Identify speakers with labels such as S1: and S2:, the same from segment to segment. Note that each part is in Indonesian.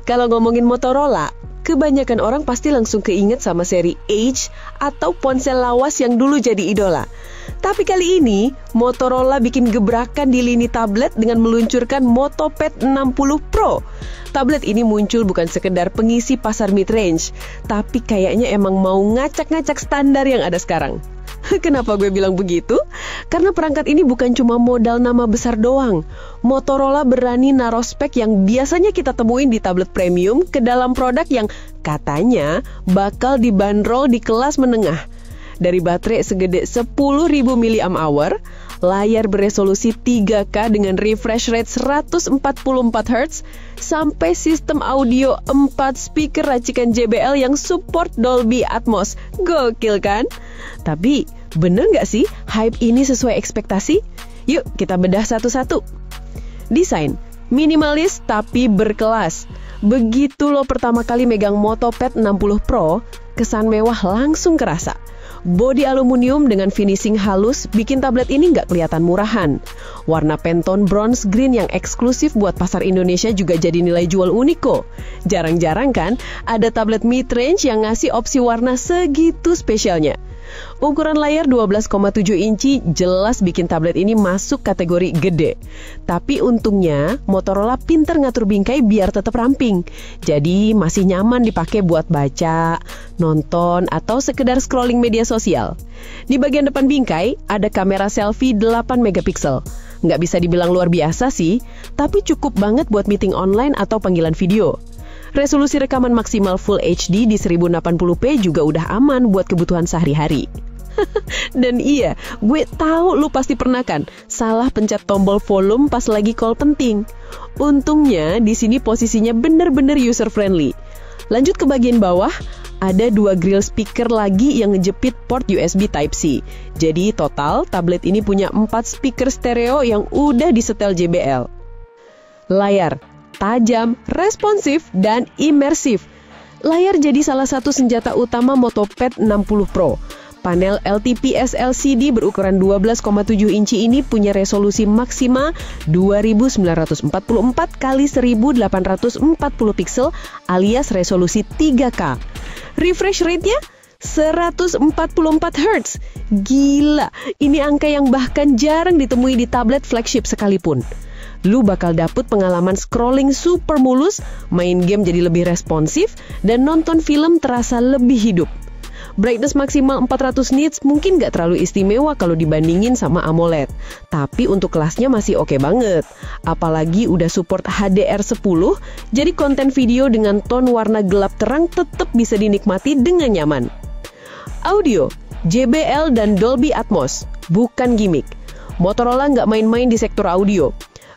S1: Kalau ngomongin Motorola, kebanyakan orang pasti langsung keinget sama seri Edge atau ponsel lawas yang dulu jadi idola. Tapi kali ini, Motorola bikin gebrakan di lini tablet dengan meluncurkan MotoPad 60 Pro. Tablet ini muncul bukan sekedar pengisi pasar mid-range, tapi kayaknya emang mau ngacak-ngacak standar yang ada sekarang. Kenapa gue bilang begitu? Karena perangkat ini bukan cuma modal nama besar doang. Motorola berani naruh spek yang biasanya kita temuin di tablet premium ke dalam produk yang katanya bakal dibanderol di kelas menengah. Dari baterai segede 10.000 mAh, layar beresolusi 3K dengan refresh rate 144 Hz, sampai sistem audio 4 speaker racikan JBL yang support Dolby Atmos. Gokil kan? Tapi bener nggak sih hype ini sesuai ekspektasi? Yuk kita bedah satu-satu. Desain minimalis tapi berkelas. Begitu lo pertama kali megang MotoPad 60 Pro, kesan mewah langsung kerasa. Bodi aluminium dengan finishing halus bikin tablet ini nggak kelihatan murahan. Warna Pantone bronze green yang eksklusif buat pasar Indonesia juga jadi nilai jual unik kok. Jarang-jarang kan ada tablet mid-range yang ngasih opsi warna segitu spesialnya. Ukuran layar 12,7 inci jelas bikin tablet ini masuk kategori gede. Tapi untungnya Motorola pinter ngatur bingkai biar tetap ramping. Jadi masih nyaman dipakai buat baca, nonton, atau sekedar scrolling media sosial. Di bagian depan bingkai ada kamera selfie 8 megapiksel. Nggak bisa dibilang luar biasa sih, tapi cukup banget buat meeting online atau panggilan video. Resolusi rekaman maksimal Full HD di 1080p juga udah aman buat kebutuhan sehari-hari. Dan iya, gue tahu lu pasti pernah kan salah pencet tombol volume pas lagi call penting. Untungnya di sini posisinya bener-bener user friendly. Lanjut ke bagian bawah, ada 2 grill speaker lagi yang ngejepit port USB Type-C. Jadi total tablet ini punya 4 speaker stereo yang udah disetel JBL. Layar tajam, responsif, dan imersif. Layar jadi salah satu senjata utama MotoPad 60 Pro. Panel LTPS LCD berukuran 12,7 inci ini punya resolusi maksimal 2944 x 1840 piksel alias resolusi 3K. Refresh rate-nya 144 Hz. Gila, ini angka yang bahkan jarang ditemui di tablet flagship sekalipun. Lu bakal dapet pengalaman scrolling super mulus, main game jadi lebih responsif, dan nonton film terasa lebih hidup. Brightness maksimal 400 nits mungkin gak terlalu istimewa kalau dibandingin sama AMOLED. Tapi untuk kelasnya masih oke banget. Apalagi udah support HDR10, jadi konten video dengan ton warna gelap terang tetap bisa dinikmati dengan nyaman. Audio, JBL dan Dolby Atmos, bukan gimmick. Motorola nggak main-main di sektor audio.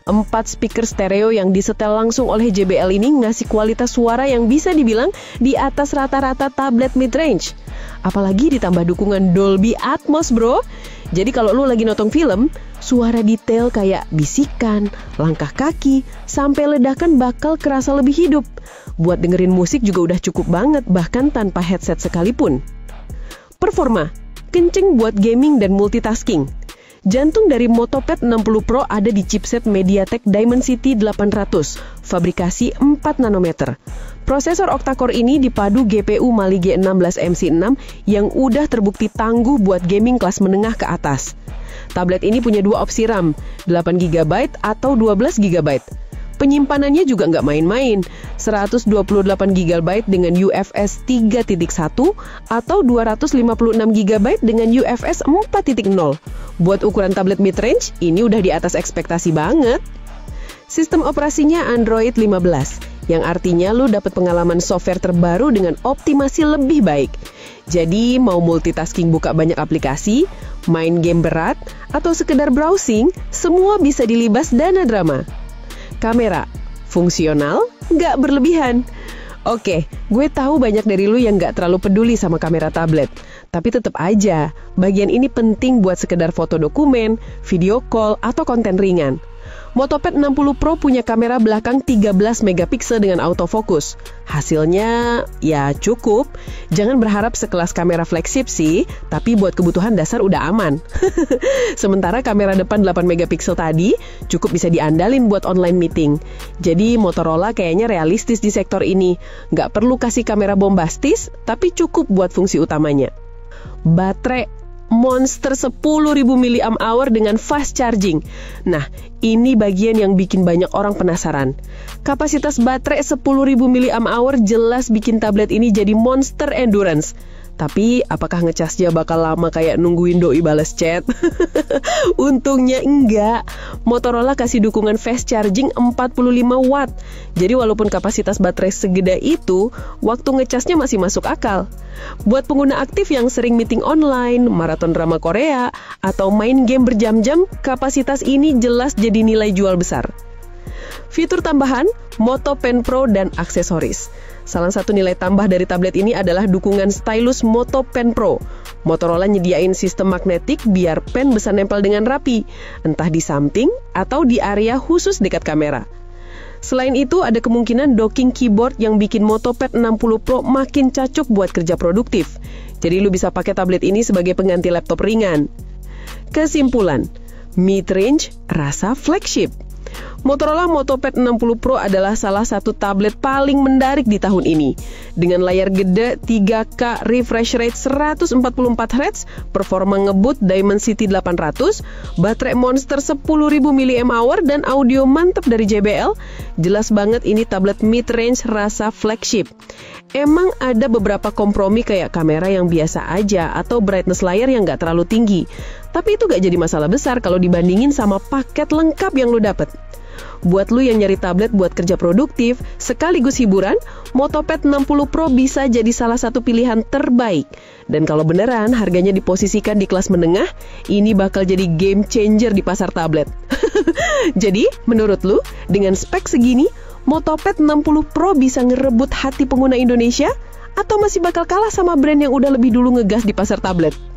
S1: 4 speaker stereo yang disetel langsung oleh JBL ini ngasih kualitas suara yang bisa dibilang di atas rata-rata tablet mid-range. Apalagi ditambah dukungan Dolby Atmos bro. Jadi kalau lu lagi nonton film, suara detail kayak bisikan, langkah kaki, sampai ledakan bakal kerasa lebih hidup. Buat dengerin musik juga udah cukup banget, bahkan tanpa headset sekalipun. Performa, kenceng buat gaming dan multitasking. Jantung dari MotoPad 60 Pro ada di chipset MediaTek Dimensity 800, fabrikasi 4 nanometer. Prosesor octa-core ini dipadu GPU Mali G16 MC6 yang udah terbukti tangguh buat gaming kelas menengah ke atas. Tablet ini punya 2 opsi RAM, 8GB atau 12GB. Penyimpanannya juga nggak main-main, 128GB dengan UFS 3.1 atau 256GB dengan UFS 4.0. Buat ukuran tablet mid-range, ini udah di atas ekspektasi banget. Sistem operasinya Android 15, yang artinya lo dapet pengalaman software terbaru dengan optimasi lebih baik. Jadi mau multitasking buka banyak aplikasi, main game berat, atau sekedar browsing, semua bisa dilibas Dana Drama. Kamera, fungsional, nggak berlebihan. Oke, gue tahu banyak dari lu yang nggak terlalu peduli sama kamera tablet. Tapi tetap aja, bagian ini penting buat sekedar foto dokumen, video call, atau konten ringan. Motopad 60 Pro punya kamera belakang 13 megapiksel dengan autofocus. Hasilnya ya cukup. Jangan berharap sekelas kamera flagship sih, tapi buat kebutuhan dasar udah aman. Sementara kamera depan 8 megapiksel tadi cukup bisa diandalin buat online meeting. Jadi Motorola kayaknya realistis di sektor ini. Nggak perlu kasih kamera bombastis, tapi cukup buat fungsi utamanya. Baterai monster 10.000 mAh dengan fast charging. Nah, ini bagian yang bikin banyak orang penasaran. Kapasitas baterai 10.000 mAh jelas bikin tablet ini jadi monster endurance. Tapi apakah ngecasnya bakal lama kayak nungguin doi balas chat? Untungnya enggak. Motorola kasih dukungan fast charging 45 watt. Jadi walaupun kapasitas baterai segede itu, waktu ngecasnya masih masuk akal. Buat pengguna aktif yang sering meeting online, maraton drama Korea, atau main game berjam-jam, kapasitas ini jelas jadi nilai jual besar. Fitur tambahan, Moto Pen Pro dan aksesoris. Salah satu nilai tambah dari tablet ini adalah dukungan stylus Moto Pen Pro. Motorola nyediain sistem magnetik biar pen bisa nempel dengan rapi, entah di samping atau di area khusus dekat kamera. Selain itu, ada kemungkinan docking keyboard yang bikin Motopad 60 Pro makin cocok buat kerja produktif. Jadi lu bisa pakai tablet ini sebagai pengganti laptop ringan. Kesimpulan, mid-range rasa flagship. Motorola Motopad 60 Pro adalah salah satu tablet paling menarik di tahun ini. Dengan layar gede, 3K refresh rate 144Hz, performa ngebut Dimensity 800, baterai monster 10.000 mAh, dan audio mantap dari JBL, jelas banget ini tablet mid-range rasa flagship. Emang ada beberapa kompromi kayak kamera yang biasa aja atau brightness layar yang nggak terlalu tinggi. Tapi itu nggak jadi masalah besar kalau dibandingin sama paket lengkap yang lo dapet. Buat lu yang nyari tablet buat kerja produktif, sekaligus hiburan, Motopad 60 Pro bisa jadi salah satu pilihan terbaik. Dan kalau beneran harganya diposisikan di kelas menengah, ini bakal jadi game changer di pasar tablet. Jadi, menurut lu, dengan spek segini, Motopad 60 Pro bisa ngerebut hati pengguna Indonesia? Atau masih bakal kalah sama brand yang udah lebih dulu ngegas di pasar tablet?